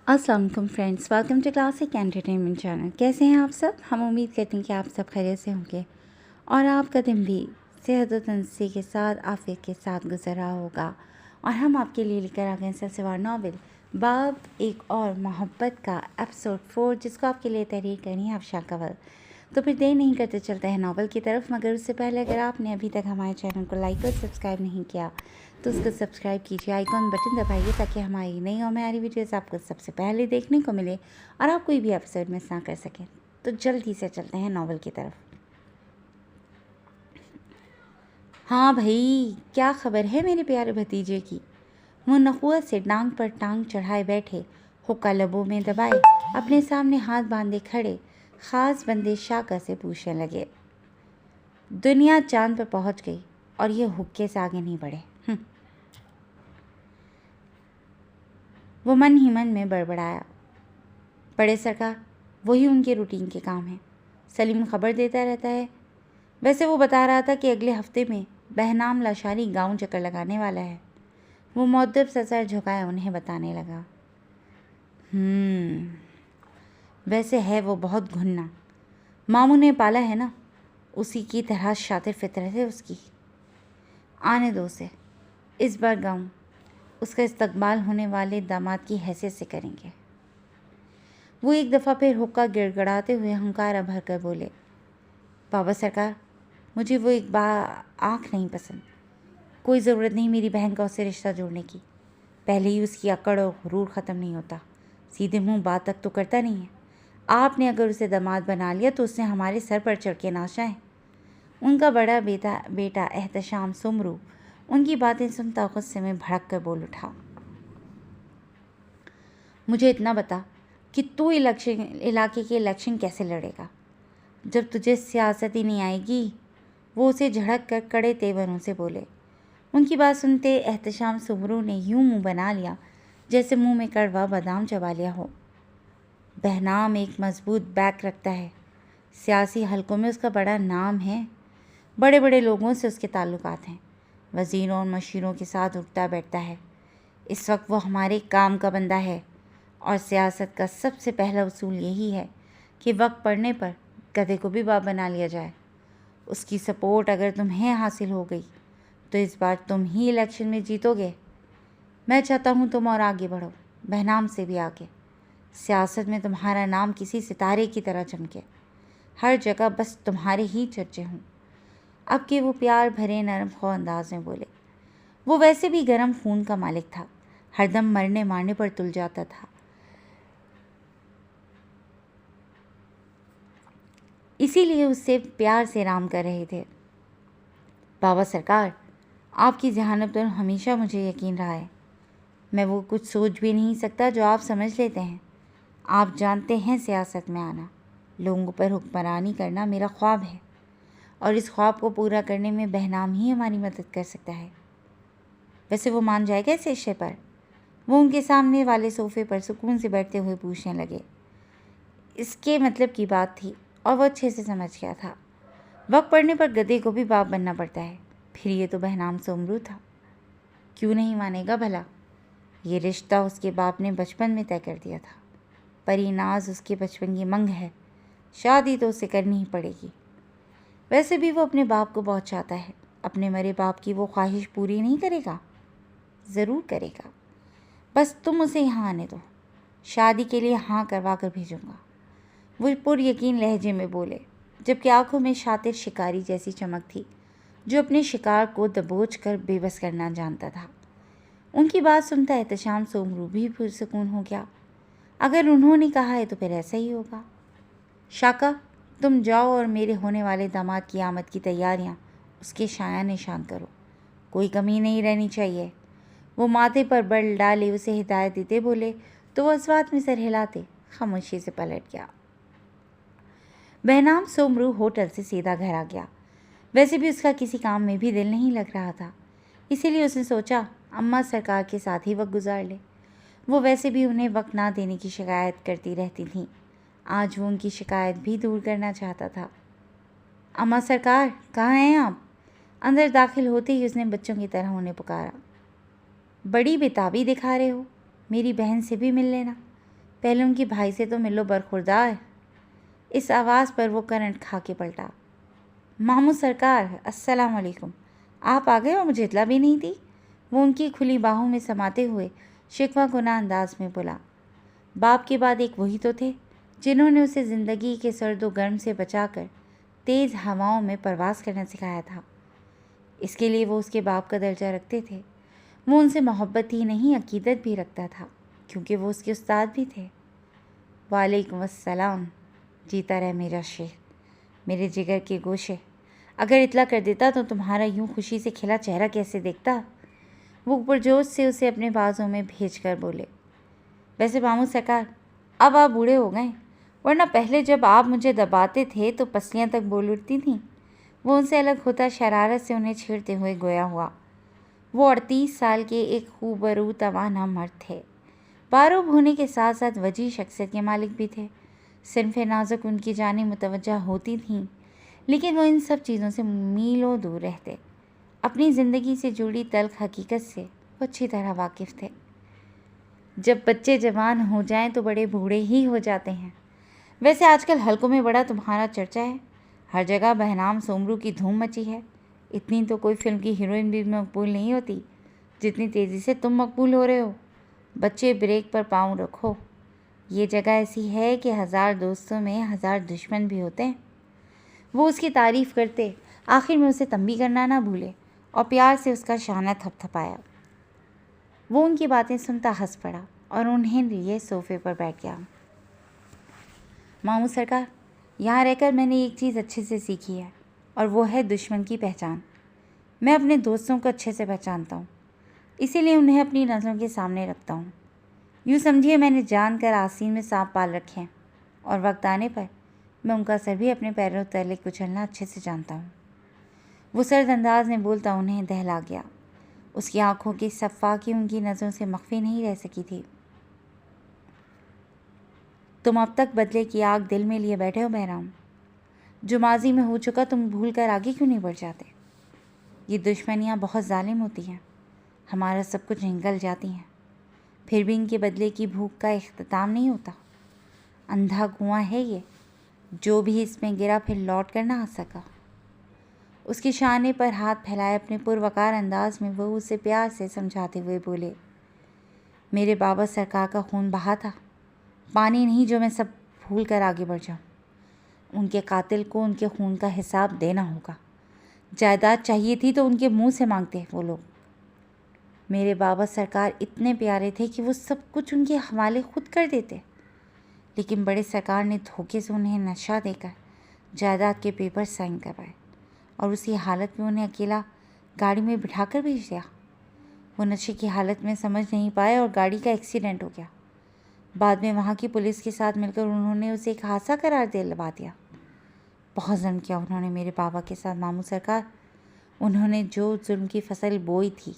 अस्सलाम वालेकुम friends, welcome to classic entertainment channel. कैसे हैं आप सब? हम उम्मीद करते हैं कि आप सब खैरियत से होंगे और आपका दिन भी सेहत और तंदुरुस्ती के साथ, आफियत के साथ गुजर रहा होगा। और हम आपके लिए लेकर आ गए सिलसिलेवार नावल बाब एक और मोहब्बत का एपिसोड 4, जिसको आपके लिए तहरीर करनी है अफशा कंवल। तो फिर देर नहीं करते चलते हैं नावल की तरफ, मगर उससे पहले अगर आपने अभी तक हमारे चैनल को लाइक और सब्सक्राइब नहीं किया तो उसको सब्सक्राइब कीजिए, आइकॉन बटन दबाइए ताकि हमारी नई और हमारी वीडियोस आपको सबसे पहले देखने को मिले और आप कोई भी एपिसोड मिस ना कर सकें। तो जल्दी से चलते हैं नावल की तरफ। हाँ भाई, क्या खबर है मेरे प्यारे भतीजे की? वो नखुआ से टांग पर टांग चढ़ाए बैठे, हुक्का लबों में दबाए, अपने सामने हाथ बांधे खड़े खास बंदे शाका से पूछने लगे। दुनिया चांद पर पहुंच गई और ये हुक्के से आगे नहीं बढ़े। वो मन ही मन में बड़बड़ाया। बड़े सरकार, वही उनके रूटीन के काम हैं। सलीम खबर देता रहता है। वैसे वो बता रहा था कि अगले हफ्ते में बहनाम लाशारी गांव चक्कर लगाने वाला है। वो मुअद्दब सा सर झुकाए उन्हें बताने लगा। वैसे है वो बहुत घुन्ना। मामू ने पाला है ना, उसी की तरह शातिर फितरत है उसकी। आने दो उसे, इस बार गांव उसका इस्तकबाल होने वाले दामाद की हैसियत से करेंगे। वो एक दफ़ा फिर हुक्का गिड़गड़ाते हुए हंकारा भर कर बोले, बाबा सरकार, मुझे वो एक आँख नहीं पसंद। कोई ज़रूरत नहीं मेरी बहन का उससे रिश्ता जोड़ने की। पहले ही उसकी अकड़ और गुरूर ख़त्म नहीं होता, सीधे मुंह बात तक तो करता नहीं है। आपने अगर उसे दामाद बना लिया तो उसने हमारे सर पर चढ़ के नाचा है। उनका बड़ा बेटा एहतशाम सुमरू उनकी बातें सुनता गुस्से में भड़क कर बोल उठा, मुझे इतना बता कि तू इलाके के इलेक्शन कैसे लड़ेगा? जब तुझे सियासत ही नहीं आएगी। वो उसे झड़क कर कड़े तेवरों से बोले। उनकी बात सुनते एहतशाम सुमरू ने यूं मुंह बना लिया जैसे मुंह में कड़वा बादाम चबा लिया हो। बहनाम एक मजबूत बैक रखता है, सियासी हलकों में उसका बड़ा नाम है, बड़े बड़े लोगों से उसके ताल्लुकात हैं, वज़ीरों और मशीरों के साथ उठता बैठता है। इस वक्त वो हमारे काम का बंदा है और सियासत का सबसे पहला उसूल यही है कि वक्त पड़ने पर गधे को भी बाप बना लिया जाए। उसकी सपोर्ट अगर तुम्हें हासिल हो गई तो इस बार तुम ही इलेक्शन में जीतोगे। मैं चाहता हूँ तुम और आगे बढ़ो, बहनाम से भी आगे। सियासत में तुम्हारा नाम किसी सितारे की तरह चमके, हर जगह बस तुम्हारे ही चर्चे हों। अब कि वो प्यार भरे नरम खो अंदाज में बोले। वो वैसे भी गर्म खून का मालिक था, हरदम मरने मारने पर तुल जाता था। इसीलिए उससे प्यार से राम कर रहे थे। बाबा सरकार, आपकी जहानत पर हमेशा मुझे यकीन रहा है। मैं वो कुछ सोच भी नहीं सकता जो आप समझ लेते हैं। आप जानते हैं सियासत में आना, लोगों पर हुक्मरानी करना मेरा ख्वाब है और इस ख्वाब को पूरा करने में बहनाम ही हमारी मदद कर सकता है। वैसे वो मान जाएगा इस रिश्ते पर? वो उनके सामने वाले सोफे पर सुकून से बैठते हुए पूछने लगे। इसके मतलब की बात थी और वो अच्छे से समझ गया था। वक्त पड़ने पर गधे को भी बाप बनना पड़ता है। फिर ये तो बहनाम सोमरू था, क्यों नहीं मानेगा भला? ये रिश्ता उसके बाप ने बचपन में तय कर दिया था। परीनाज उसके बचपन की मंग है, शादी तो उसे करनी ही पड़ेगी। वैसे भी वो अपने बाप को बहुत चाहता है, अपने मरे बाप की वो ख्वाहिश पूरी नहीं करेगा? ज़रूर करेगा, बस तुम उसे यहाँ आने दो, शादी के लिए हाँ करवा कर भेजूँगा। वो पुर यकीन लहजे में बोले, जबकि आंखों में शातिर शिकारी जैसी चमक थी जो अपने शिकार को दबोच कर बेबस करना जानता था। उनकी बात सुनता एहतशाम सोमरू भी पुरसुकून हो गया। अगर उन्होंने कहा है तो फिर ऐसा ही होगा। शाका, तुम जाओ और मेरे होने वाले दामाद की आमद की तैयारियां उसके शाया निशान करो, कोई कमी नहीं रहनी चाहिए। वो माथे पर बल डाले उसे हिदायत देते बोले तो वह इस बात में सर हिलाते खामोशी से पलट गया। बहनाम सोमरू होटल से सीधा घर आ गया। वैसे भी उसका किसी काम में भी दिल नहीं लग रहा था, इसीलिए उसने सोचा अम्मा सरकार के साथ ही वक्त गुजार ले। वो वैसे भी उन्हें वक्त ना देने की शिकायत करती रहती थीं। आज वो उनकी शिकायत भी दूर करना चाहता था। अम्मा सरकार, कहाँ हैं आप? अंदर दाखिल होते ही उसने बच्चों की तरह उन्हें पुकारा। बड़ी बेताबी दिखा रहे हो, मेरी बहन से भी मिल लेना। पहले उनके भाई से तो मिलो बरखुरदार। इस आवाज़ पर वो करंट खा के पलटा। मामू सरकार, अस्सलाम वालेकुम। आप आ गए और मुझे इतला भी नहीं थी। वो उनकी खुली बाहों में समाते हुए शिकवा गुना अंदाज में बोला। बाप के बाद एक वही तो थे जिन्होंने उसे ज़िंदगी के सर्द व गर्म से बचाकर तेज़ हवाओं में परवास करना सिखाया था। इसके लिए वो उसके बाप का दर्जा रखते थे। वो उनसे मोहब्बत ही नहीं अकीदत भी रखता था, क्योंकि वो उसके उस्ताद भी थे। वालेकुम अस्सलाम। जीता रहे मेरा शेर, मेरे जिगर के गोशे। अगर इतला कर देता तो तुम्हारा यूं खुशी से खिला चेहरा कैसे देखता। वो पुरजोश से उसे अपने बाजों में भेज कर बोले। वैसे मामू सरकार, अब आप बूढ़े हो गए, वरना पहले जब आप मुझे दबाते थे तो पसलियाँ तक बोल उठती थीं। वो उनसे अलग होता शरारत से उन्हें छेड़ते हुए गोया हुआ। वो 38 साल के एक खूबरू तवाना मर्द थे। बारूब होने के साथ साथ वजी शख्सियत के मालिक भी थे। सिनफ नाजुक उनकी जानी मुतवज्जा होती थीं, लेकिन वो इन सब चीज़ों से मीलों दूर रहते। अपनी ज़िंदगी से जुड़ी तल्ख हकीकत से वो अच्छी तरह वाकिफ़ थे। जब बच्चे जवान हो जाएं तो बड़े बूढ़े ही हो जाते हैं। वैसे आजकल हलकों में बड़ा तुम्हारा चर्चा है। हर जगह बहनाम सोमरू की धूम मची है। इतनी तो कोई फिल्म की हीरोइन भी मकबूल नहीं होती जितनी तेज़ी से तुम मकबूल हो रहे हो। बच्चे, ब्रेक पर पाँव रखो। ये जगह ऐसी है कि 1000 दोस्तों में 1000 दुश्मन भी होते हैं। वो उसकी तारीफ़ करते आखिर में उसे तंबी करना ना भूले और प्यार से उसका शाना थपथपाया। वो उनकी बातें सुनता हंस पड़ा और उन्हें लिए सोफे पर बैठ गया। मामू सरकार, यहाँ रहकर मैंने एक चीज़ अच्छे से सीखी है, और वो है दुश्मन की पहचान। मैं अपने दोस्तों को अच्छे से पहचानता हूँ, इसीलिए उन्हें अपनी नज़रों के सामने रखता हूँ। यूँ समझिए मैंने जानकर आसीन में सांप पाल रखे हैं, और वक्त आने पर मैं उनका सर भी अपने पैरों तले कुचलना अच्छे से जानता हूँ। वो सर्द अंदाज में बोलता उन्हें दहला गया। उसकी आंखों की सफ़ाकी उनकी नज़रों से मख्फी नहीं रह सकी थी। तुम अब तक बदले की आग दिल में लिए बैठे हो बहराम। जो माजी में हो चुका तुम भूल कर आगे क्यों नहीं बढ़ जाते। ये दुश्मनियाँ बहुत जालिम होती हैं, हमारा सब कुछ निगल जाती हैं, फिर भी इनके बदले की भूख का इख्तिताम नहीं होता। अंधा कुआं है ये, जो भी इसमें गिरा फिर लौट कर ना आ सका। उसके शाने पर हाथ फैलाए अपने पुरवकार अंदाज में वो उसे प्यार से समझाते हुए बोले। मेरे बाबा सरकार का खून बहा था, पानी नहीं जो मैं सब भूल कर आगे बढ़ जाऊँ। उनके कातिल को उनके खून का हिसाब देना होगा। जायदाद चाहिए थी तो उनके मुंह से मांगते वो लोग। मेरे बाबा सरकार इतने प्यारे थे कि वो सब कुछ उनके हवाले खुद कर देते, लेकिन बड़े सरकार ने धोखे से उन्हें नशा देकर जायदाद के पेपर साइन करवाए और उसी हालत में उन्हें अकेला गाड़ी में बिठाकर भेज दिया। वो नशे की हालत में समझ नहीं पाए और गाड़ी का एक्सीडेंट हो गया। बाद में वहाँ की पुलिस के साथ मिलकर उन्होंने उसे एक हादसा करार दिलवा दिया। बहुत जुल्म किया उन्होंने मेरे बाबा के साथ मामू सरकार। उन्होंने जो जुल्म की फसल बोई थी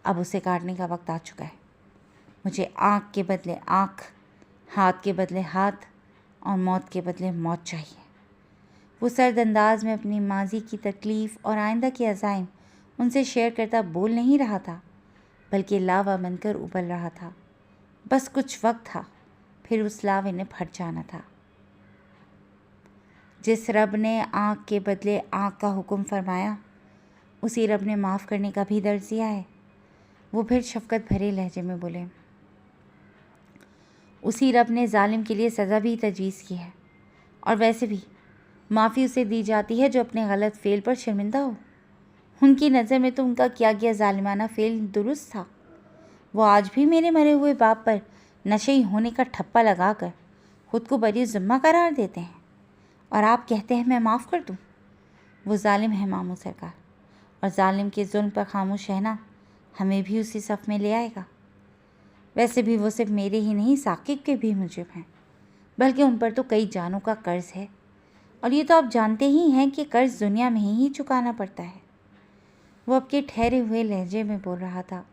अब उसे काटने का वक्त आ चुका है। मुझे आँख के बदले आँख, हाथ के बदले हाथ और मौत के बदले मौत चाहिए। वो सर्द अंदाज में अपनी माजी की तकलीफ़ और आइंदा के अज़ाइम उनसे शेयर करता बोल नहीं रहा था, बल्कि लावा बनकर उबल रहा था। बस कुछ वक्त था, फिर उस लावे ने फट जाना था। जिस रब ने आँख के बदले आँख का हुक्म फरमाया, उसी रब ने माफ़ करने का भी दर्ज दिया है। वो फिर शफ़क़त भरे लहजे में बोले। उसी रब ने जालिम के लिए सज़ा भी तजवीज़ की है, और वैसे भी माफ़ी उसे दी जाती है जो अपने गलत फ़ेल पर शर्मिंदा हो। उनकी नज़र में तो उनका किया गया जालिमाना फ़ेल दुरुस्त था। वो आज भी मेरे मरे हुए बाप पर नशे होने का ठप्पा लगाकर खुद को बरी ज़िम्मा करार देते हैं, और आप कहते हैं मैं माफ़ कर दूँ। वो जालिम है मामू सरकार, और जालिम के जुल्म पर खामोश रहना हमें भी उसी सफ़ में ले आएगा। वैसे भी वो सिर्फ मेरे ही नहीं साकिब के भी मुजिब हैं, बल्कि उन पर तो कई जानों का कर्ज़ है, और ये तो आप जानते ही हैं कि कर्ज़ दुनिया में ही चुकाना पड़ता है। वो आपके ठहरे हुए लहजे में बोल रहा था।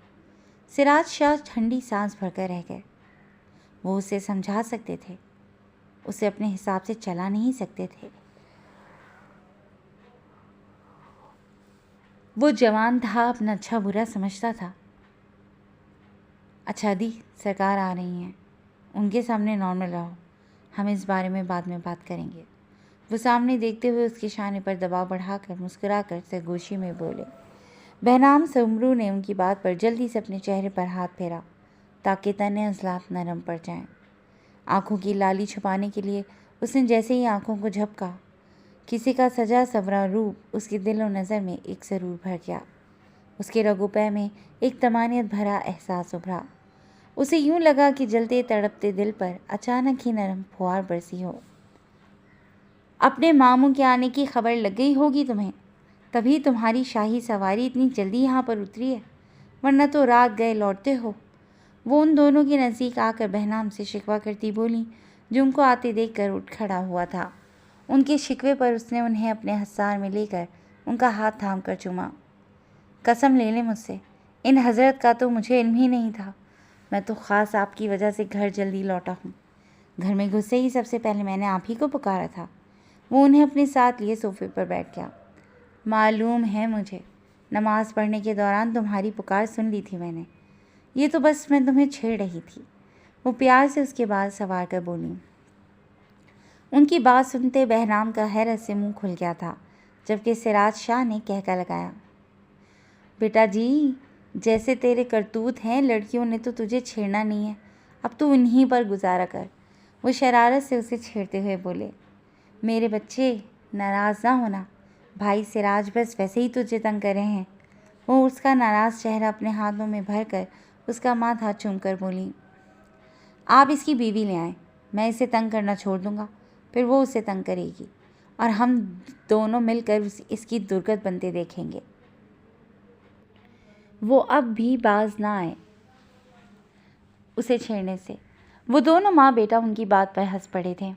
सिराज शाह ठंडी सांस भरकर रह गए। वो उसे समझा सकते थे, उसे अपने हिसाब से चला नहीं सकते थे। वो जवान था, अपना अच्छा बुरा समझता था। अच्छा दी, सरकार आ रही हैं, उनके सामने नॉर्मल रहो, हम इस बारे में बाद में बात करेंगे। वो सामने देखते हुए उसके शाने पर दबाव बढ़ाकर मुस्कुराकर सरगोशी में बोले। बहनाम सोमरू ने उनकी बात पर जल्दी से अपने चेहरे पर हाथ फेरा ताकि तने अज़लाफ नरम पड़ जाएं। आंखों की लाली छुपाने के लिए उसने जैसे ही आंखों को झपका, किसी का सजा सवरा रूप उसके दिल और नज़र में एक सरूर भर गया। उसके रगोपै में एक तमानियत भरा एहसास उभरा। उसे यूं लगा कि जलते तड़पते दिल पर अचानक ही नरम फुहार बरसी हो। अपने मामू के आने की खबर लग गई होगी तुम्हें, तभी तुम्हारी शाही सवारी इतनी जल्दी यहाँ पर उतरी है, वरना तो रात गए लौटते हो। वो उन दोनों के नज़दीक आकर बहनाम से शिकवा करती बोली, जो उनको आते देखकर उठ खड़ा हुआ था। उनके शिकवे पर उसने उन्हें अपने हसार में लेकर उनका हाथ थाम कर चूमा। कसम ले लें मुझसे, इन हज़रत का तो मुझे इल्म ही नहीं था। मैं तो ख़ास आपकी वजह से घर जल्दी लौटा हूँ। घर में घुसे ही सबसे पहले मैंने आप ही को पुकारा था। वो उन्हें अपने साथ लिए सोफे पर बैठ गया। मालूम है मुझे, नमाज़ पढ़ने के दौरान तुम्हारी पुकार सुन ली थी मैंने। ये तो बस मैं तुम्हें छेड़ रही थी। वो प्यार से उसके बाल संवार कर बोली। उनकी बात सुनते बहराम का हैरत से मुंह खुल गया था, जबकि सिराज शाह ने कहका लगाया, बेटा जी, जैसे तेरे करतूत हैं, लड़कियों ने तो तुझे छेड़ना नहीं है, अब तू उन्हीं पर गुजारा कर। वो शरारत से उसे छेड़ते हुए बोले, मेरे बच्चे नाराज़ ना होना, भाई सिराज बस वैसे ही तुझे तंग कर रहे हैं। वो उसका नाराज़ चेहरा अपने हाथों में भरकर उसका माथा चूमकर बोली, आप इसकी बीवी ले आएं, मैं इसे तंग करना छोड़ दूंगा, फिर वो उसे तंग करेगी और हम दोनों मिलकर इसकी दुर्गत बनते देखेंगे। वो अब भी बाज ना आए उसे छेड़ने से। वो दोनों माँ बेटा उनकी बात पर हंस पड़े थे।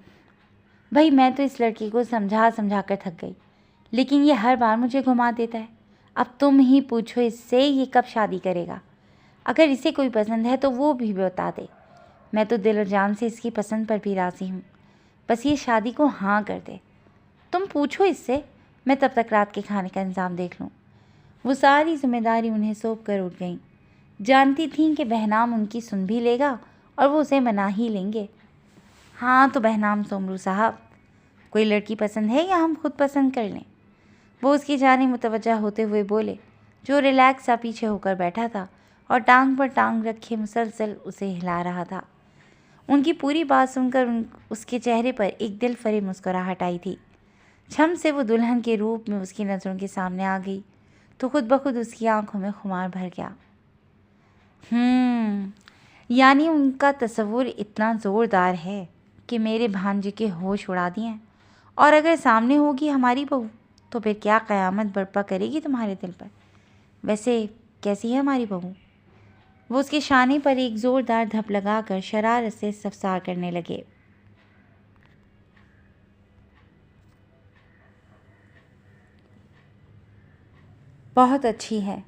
भाई मैं तो इस लड़की को समझा समझा कर थक गई, लेकिन ये हर बार मुझे घुमा देता है। अब तुम ही पूछो इससे ये कब शादी करेगा। अगर इसे कोई पसंद है तो वो भी बता दे। मैं तो दिल और जान से इसकी पसंद पर भी राज़ी हूँ, बस ये शादी को हाँ कर दे। तुम पूछो इससे, मैं तब तक रात के खाने का इंतज़ाम देख लूँ। वो सारी जिम्मेदारी उन्हें सौंप कर उठ गईं। जानती थीं कि बहनाम उनकी सुन भी लेगा और वो उसे मना ही लेंगे। हाँ तो बहनाम सोमरू साहब, कोई लड़की पसंद है या हम खुद पसंद कर लें? वो उसकी जानिब मुतवज्जा होते हुए बोले, जो रिलैक्स सा पीछे होकर बैठा था और टांग पर टांग रखे मुसलसल उसे हिला रहा था। उनकी पूरी बात सुनकर उसके चेहरे पर एक दिल फरेब मुस्कुराहट आई थी। छम से वो दुल्हन के रूप में उसकी नज़रों के सामने आ गई तो खुद ब खुद उसकी आंखों में खुमार भर गया। यानी उनका तसव्वुर इतना ज़ोरदार है कि मेरे भांजे के होश उड़ा दिए। और अगर सामने होगी हमारी बहू तो फिर क्या क़यामत बर्पा करेगी तुम्हारे दिल पर। वैसे कैसी है हमारी बहू? वो उसके शाने पर एक ज़ोरदार धप लगाकर शरारत से इस्तफसार करने लगे। बहुत अच्छी है,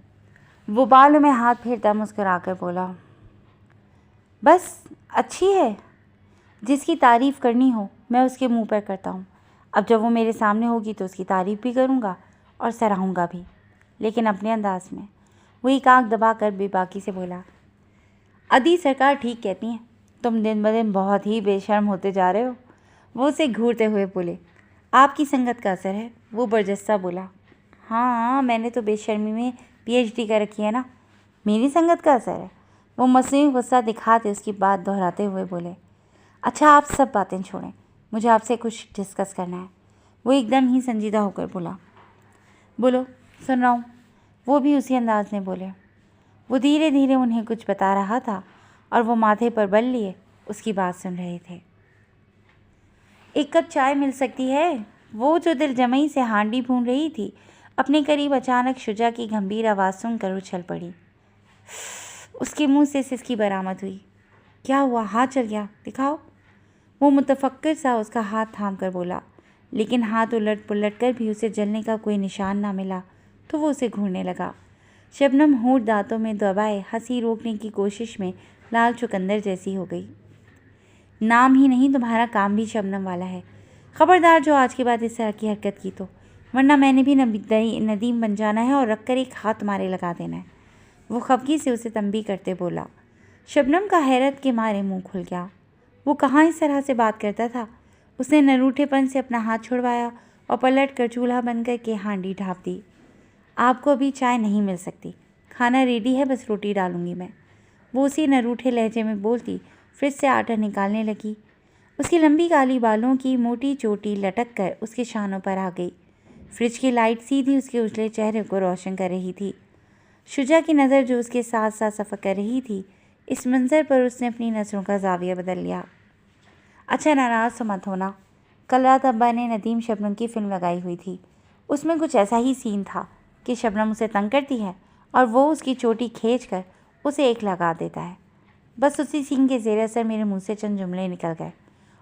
वो बालों में हाथ फेरता मुस्कुराकर बोला। बस अच्छी है, जिसकी तारीफ़ करनी हो मैं उसके मुंह पर करता हूँ। अब जब वो मेरे सामने होगी तो उसकी तारीफ़ भी करूँगा और सराहूँगा भी, लेकिन अपने अंदाज में। वो एक आँख दबाकर बेबाकी से बोला, अदी सरकार ठीक कहती हैं, तुम दिन ब दिन बहुत ही बेशर्म होते जा रहे हो। वो उसे घूरते हुए बोले, आपकी संगत का असर है। वो बरजस्ता बोला, हाँ मैंने तो बेशर्मी में PhD कर रखी है ना, मेरी संगत का असर है। वो मसनूई गुस्सा दिखाते उसकी बात दोहराते हुए बोले, अच्छा आप सब बातें छोड़ें, मुझे आपसे कुछ डिस्कस करना है। वो एकदम ही संजीदा होकर बोला, बोलो सुन रहा हूँ। वो भी उसी अंदाज में बोले। वो धीरे धीरे उन्हें कुछ बता रहा था और वो माथे पर बल लिए उसकी बात सुन रहे थे। एक कप चाय मिल सकती है? वो जो दिल जमई से हांडी भून रही थी अपने करीब अचानक शुजा की गंभीर आवाज़ सुनकर उछल पड़ी। उसके मुंह से सिसकी बरामद हुई। क्या हुआ? हाथ चल गया? दिखाओ। वो मुतफक्किर सा उसका हाथ थाम कर बोला, लेकिन हाथ उलट पुलट कर भी उसे जलने का कोई निशान ना मिला तो वो उसे घूरने लगा। शबनम होंठ दांतों में दबाए हंसी रोकने की कोशिश में लाल चुकंदर जैसी हो गई। नाम ही नहीं, तुम्हारा काम भी शबनम वाला है। खबरदार जो आज के बाद इस तरह की हरकत की तो, वरना मैंने भी नदीम बन जाना है और रख कर एक हाथ तुम्हारे लगा देना है। वो खफगी से उसे तंबी करते बोला। शबनम का हैरत के मारे मुंह खुल गया। वो कहाँ इस तरह से बात करता था। उसने नरूठेपन से अपना हाथ छुड़वाया और पलट कर चूल्हा बंद करके हांडी ढाँप दी। आपको अभी चाय नहीं मिल सकती, खाना रेडी है, बस रोटी डालूंगी मैं। वो उसी नरूठे लहजे में बोलती फ्रिज से आटा निकालने लगी। उसकी लंबी काली बालों की मोटी चोटी लटक कर उसके शानों पर आ गई। फ्रिज की लाइट सीधी उसके उजले चेहरे को रोशन कर रही थी। शुजा की नज़र जो उसके साथ साथ सफ़र कर रही थी, इस मंज़र पर उसने अपनी नज़रों का जाविया बदल लिया। अच्छा, नाराज़ तो मत होना। कल रात अब्बा ने नदीम शबनम की फ़िल्म लगाई हुई थी। उसमें कुछ ऐसा ही सीन था कि शबनम उसे तंग करती है और वो उसकी चोटी खींच कर उसे एक लगा देता है। बस उसी सीन के ज़ेर असर मेरे मुंह से चंद जुमले निकल गए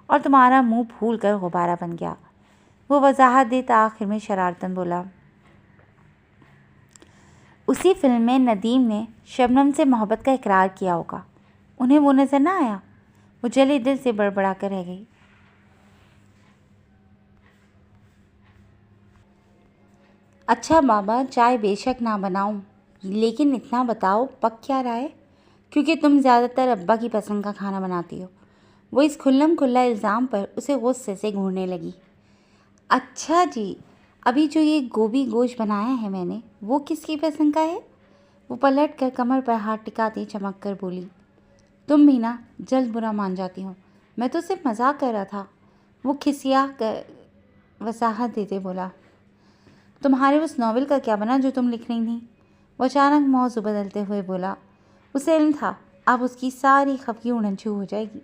और तुम्हारा मुंह फूल कर गुब्बारा बन गया। वो वजाहत देता आखिर में शरारतन बोला, उसी फिल्म में नदीम ने शबनम से मोहब्बत का इकरार किया होगा, उन्हें वो नज़र ना आया। वो जले दिल से बड़बड़ा कर रह गई। अच्छा बाबा, चाय बेशक ना बनाऊं, लेकिन इतना बताओ पक क्या रहा है, क्योंकि तुम ज़्यादातर अब्बा की पसंद का खाना बनाती हो। वो इस खुल्लम खुल्ला इल्ज़ाम पर उसे गुस्से से घूरने लगी। अच्छा जी, अभी जो ये गोभी गोश्त बनाया है मैंने, वो किसकी पसंद का है? वो पलट कर कमर पर हाथ टिकाती चमक कर बोली। तुम भी ना जल्द बुरा मान जाती हो, मैं तो सिर्फ मजाक कर रहा था। वो खिसिया कर वसाहत देते बोला। तुम्हारे उस नॉवल का क्या बना जो तुम लिख रही थी? वो अचानक मौजू बदलते हुए बोला। उसे इल्म था अब उसकी सारी खफगी उड़न छू हो जाएगी।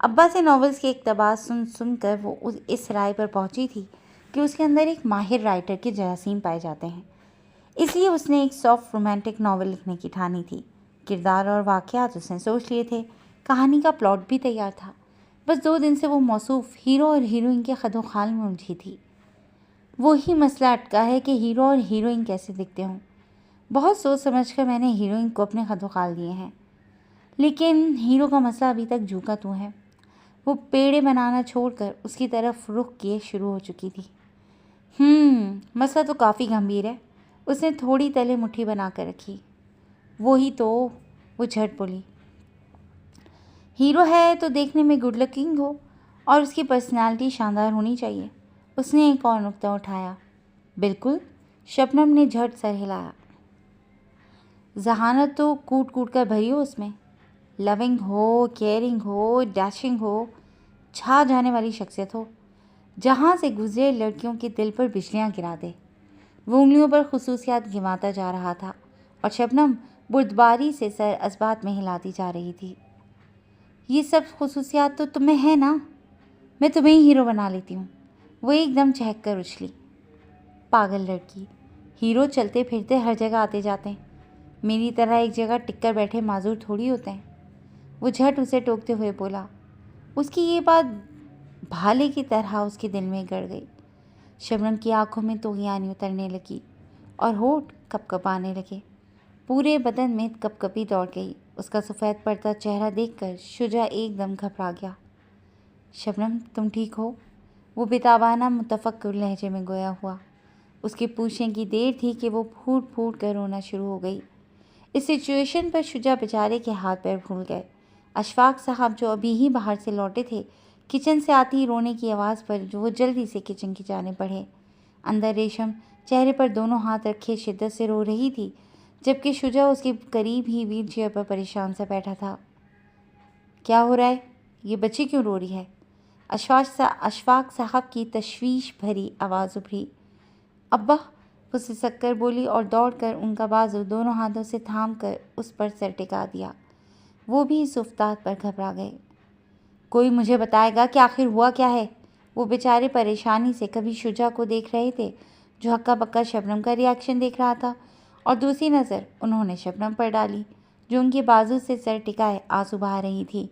अब्बा से नॉवेल्स के इक़्तिबास सुन कर वो इस राय पर पहुंची थी कि उसके अंदर एक माहिर राइटर के जरासीम पाए जाते हैं। इसलिए उसने एक सॉफ्ट रोमांटिक नावल लिखने की ठानी थी। किरदार और वाक़यात उसने सोच लिए थे, कहानी का प्लॉट भी तैयार था। बस 2 दिन से वो मौसूफ हीरो और हीरोइन के खदोखाल में उलझी थी। वो ही मसला अटका है कि हीरो और हीरोइन कैसे दिखते हों। बहुत सोच समझ कर मैंने हीरोइन को अपने खदोखाल दिए हैं, लेकिन हीरो का मसला अभी तक झुका तो है। वो पेड़े बनाना छोड़कर उसकी तरफ रुख किए शुरू हो चुकी थी। मसला तो काफ़ी गंभीर है। उसने थोड़ी तले मुट्ठी बना कर रखी। वो ही तो, वो झट बोली। हीरो है तो देखने में गुड लुकिंग हो और उसकी पर्सनालिटी शानदार होनी चाहिए। उसने एक और नुक्ता उठाया। बिल्कुल, शबनम ने झट सर हिलाया। जहानत तो कूट कूट कर भरी हो उसमें। लविंग हो, केयरिंग हो, डैशिंग हो, छा जाने वाली शख्सियत हो, जहाँ से गुजरे लड़कियों के दिल पर बिजलियाँ गिरा दे। वो उंगलियों पर खुसूसियात गिनवाता जा रहा था और शबनम बुर्दबारी से सर असबात में हिलाती जा रही थी। ये सब खुसूसियात तो तुम्हें है ना, मैं तुम्हें ही हीरो बना लेती हूँ। वो एकदम चहक कर उछली। पागल लड़की, हीरो चलते फिरते हर जगह आते जाते हैं, मेरी तरह एक जगह टिक कर बैठे माजूर थोड़ी होते हैं। वो झट उसे टोकते हुए बोला। उसकी ये बात भाले की तरह उसके दिल में गड़ गई। शबनम की आंखों में तोहियानी उतरने लगी और होठ कपकपाने लगे। पूरे बदन में कपकपी दौड़ गई। उसका सफ़ेद पड़ता चेहरा देखकर शुजा एकदम घबरा गया। शबनम, तुम ठीक हो? वो बेताबाना मुतफक्किर लहजे में गोया हुआ। उसके पूछने की देर थी कि वो फूट फूट कर रोना शुरू हो गई। इस सिचुएशन पर शुजा बेचारे के हाथ पैर भूल गए। अशफाक साहब जो अभी ही बाहर से लौटे थे, किचन से आती रोने की आवाज़ पर जो वो जल्दी से किचन की जाने बढ़े। अंदर रेशम चेहरे पर दोनों हाथ रखे शिद्दत से रो रही थी, जबकि शुजा उसके करीब ही व्हील चेयर पर परेशान सा बैठा था। क्या हो रहा है? ये बच्ची क्यों रो रही है? अशफाक साहब की तशवीश भरी आवाज़ उभरी। अब्बा, वो सिसककर बोली और दौड़कर उनका बाजू दोनों हाथों से थाम कर उस पर सर टिका दिया। वो भी इस उफ्ताद पर घबरा गए। कोई मुझे बताएगा कि आखिर हुआ क्या है? वो बेचारे परेशानी से कभी शुजा को देख रहे थे जो हक्का बक्का शबनम का रिएक्शन देख रहा था, और दूसरी नज़र उन्होंने शबनम पर डाली जो उनके बाजू से सर टिकाए आंसू बहा रही थी।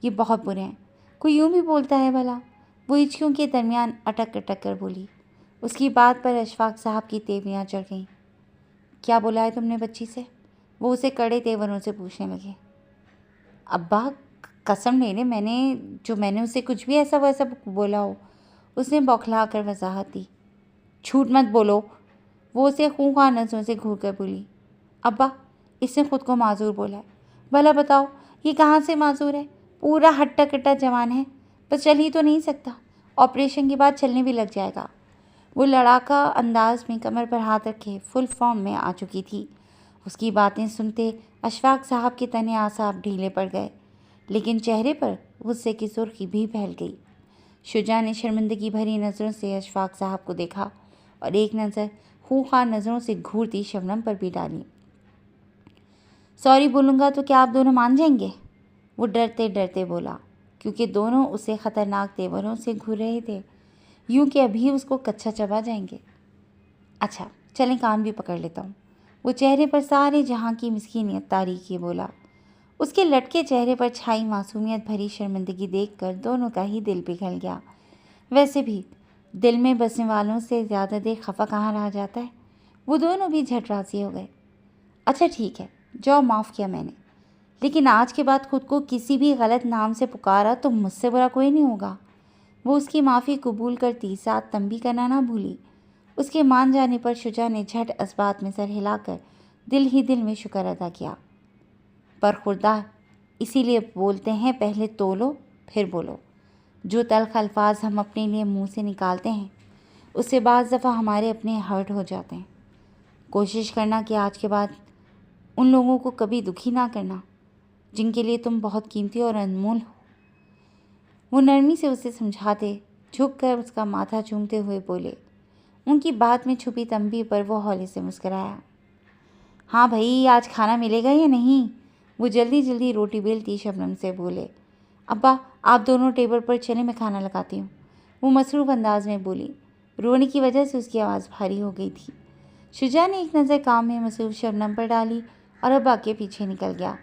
ये बहुत बुरे हैं, कोई यूँ भी बोलता है भला? वो हिचकियों के दरमियान अटक अटक कर बोली। उसकी बात पर अशफाक साहब की तेवरियाँ चढ़ गईं। क्या बोला है तुमने बच्ची से? वो उसे कड़े तेवरों से पूछने लगे। अब्बा, कसम ले ले, मैंने उसे कुछ भी ऐसा वैसा बोला हो। उसने बौखला कर वजाहत दी। झूठ मत बोलो, वो उसे खूंखार नज़रों से घूर कर बोली। अब्बा, इसने खुद को माजूर बोला है। भला बताओ, ये कहाँ से माजूर है? पूरा हट्टा कट्टा जवान है, पर चल ही तो नहीं सकता। ऑपरेशन के बाद चलने भी लग जाएगा। वो लड़ाका अंदाज में कमर पर हाथ रखे फुल फॉर्म में आ चुकी थी। उसकी बातें सुनते अशफाक साहब के तने आसाब ढीले पड़ गए, लेकिन चेहरे पर गुस्से की सुर्खी भी फैल गई। शुजा ने शर्मिंदगी भरी नज़रों से अशफाक साहब को देखा और एक नज़र खूंखार नज़रों से घूरती शबनम पर भी डाली। सॉरी बोलूँगा तो क्या आप दोनों मान जाएंगे? वो डरते डरते बोला, क्योंकि दोनों उसे ख़तरनाक तेवरों से घूर रहे थे, यूं कि अभी उसको कच्चा चबा जाएंगे। अच्छा चलें, कान भी पकड़ लेता हूँ। वो चेहरे पर सारे जहाँ की मिस्कीनियत तारी किए बोला। उसके लटके चेहरे पर छाई मासूमियत भरी शर्मिंदगी देखकर दोनों का ही दिल पिघल गया। वैसे भी दिल में बसने वालों से ज़्यादा देर खफा कहाँ रहा जाता है। वो दोनों भी झट राज़ी हो गए। अच्छा ठीक है, जाओ, माफ़ किया मैंने, लेकिन आज के बाद खुद को किसी भी गलत नाम से पुकारा तो मुझसे बुरा कोई नहीं होगा। वो उसकी माफ़ी कबूल करती साथ तंबी करना ना भूली। उसके मान जाने पर शुजा ने झट इस बात में सर हिलाकर दिल ही दिल में शुक्र अदा किया। पर खुदा, इसीलिए बोलते हैं पहले तोलो फिर बोलो। जो तल्ख अल्फाज हम अपने लिए मुंह से निकालते हैं उससे बाज़ दफ़ा हमारे अपने हर्ट हो जाते हैं। कोशिश करना कि आज के बाद उन लोगों को कभी दुखी ना करना जिनके लिए तुम बहुत कीमती और अनमोल हो। वो नरमी से उसे समझाते झुककर उसका माथा चूमते हुए बोले। उनकी बात में छुपी तंबी पर वो हौले से मुस्कराया। हाँ भाई, आज खाना मिलेगा या नहीं? वो जल्दी जल्दी रोटी बेलती शबनम से बोले। अब्बा आप दोनों टेबल पर चले, मैं खाना लगाती हूँ, वो मसरूफ़ अंदाज में बोली। रोने की वजह से उसकी आवाज़ भारी हो गई थी। शुजा ने एक नज़र काम में मसरूफ़ शबनम पर डाली और अब्बा के पीछे निकल गया।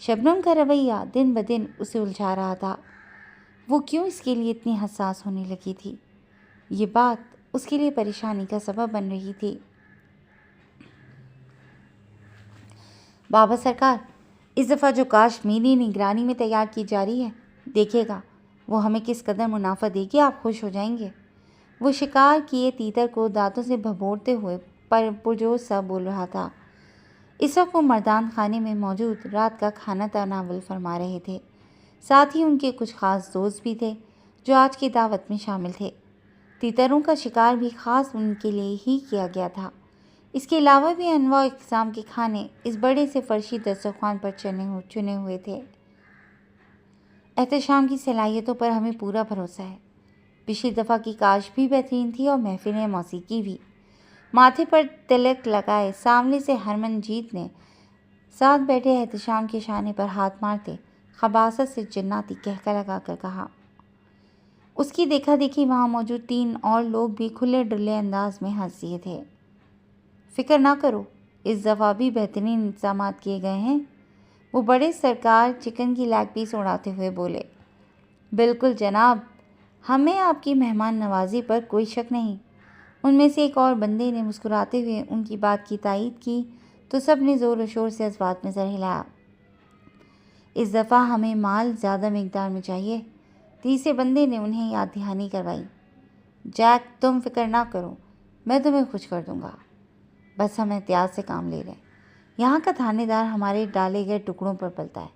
शबनम का रवैया दिन ब दिन उसे उलझा रहा था। वो क्यों इसके लिए इतनी हसास होने लगी थी? ये बात उसके लिए परेशानी का सबब बन रही थी। बाबा सरकार, इस दफ़ा जो काश मेरी निगरानी में तैयार की जा रही है, देखिएगा वो हमें किस कदर मुनाफा देगी, आप खुश हो जाएंगे। वो शिकार किए तीतर को दांतों से भभोरते हुए पर पुरजोश सा बोल रहा था। इस वक्त वो मर्दान खाने में मौजूद रात का खाना तनावुल फरमा रहे थे। साथ ही उनके कुछ ख़ास दोस्त भी थे जो आज की दावत में शामिल थे। तीतरों का शिकार भी ख़ास उनके लिए ही किया गया था। इसके अलावा भी अनवा इक़्साम के खाने इस बड़े से फर्शी दस्तरखान पर चुने हुए थे। एहतशाम की सलाहियतों पर हमें पूरा भरोसा है। पिछली दफ़ा की काश भी बेहतरीन थी और महफिल मौसीकी भी। माथे पर तिलक लगाए सामने से हरमनजीत ने साथ बैठे एहतशाम के शाने पर हाथ मारते खबासत से जन्नाती कहका लगाकर कहा। उसकी देखा देखी वहाँ मौजूद 3 और लोग भी खुले डुल्ले अंदाज में हंस दिए थे। फिक्र ना करो, इस दफ़ा भी बेहतरीन इंतजाम किए गए हैं, वो बड़े सरकार चिकन की लेग पीस उड़ाते हुए बोले। बिल्कुल जनाब, हमें आपकी मेहमान नवाजी पर कोई शक नहीं। उनमें से एक और बंदे ने मुस्कुराते हुए उनकी बात की तायीद की तो सब ने ज़ोर शोर से इस बात में सर हिलाया। इस दफ़ा हमें माल ज़्यादा मिकदार में चाहिए। तीसरे बंदे ने उन्हें याद दहानी करवाई। जैक, तुम फिक्र ना करो, मैं तुम्हें खुश कर दूंगा। बस हम एहतियात से काम ले रहे हैं। यहाँ का थानेदार हमारे डाले गए टुकड़ों पर पलता है,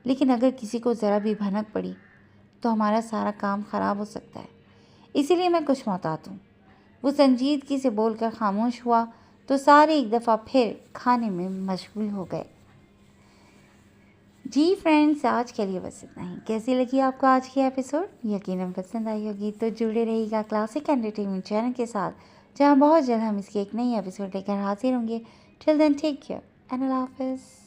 लेकिन अगर किसी को ज़रा भी भनक पड़ी तो हमारा सारा काम ख़राब हो सकता है। इसीलिए मैं कुछ मोहतात हूँ। वो संजीदगी से बोलकर खामोश हुआ तो सारे एक दफ़ा फिर खाने में मशगूल हो गए। जी फ्रेंड्स, आज के लिए बस इतना ही। कैसी लगी आपको आज की एपिसोड? यकीनन पसंद आई होगी। तो जुड़े रहिएगा क्लासिक एंटरटेनमेंट चैनल के साथ, जहां बहुत जल्द हम इसकी एक नई एपिसोड लेकर हाजिर होंगे। Till then take care and अल्लाह हाफिज़।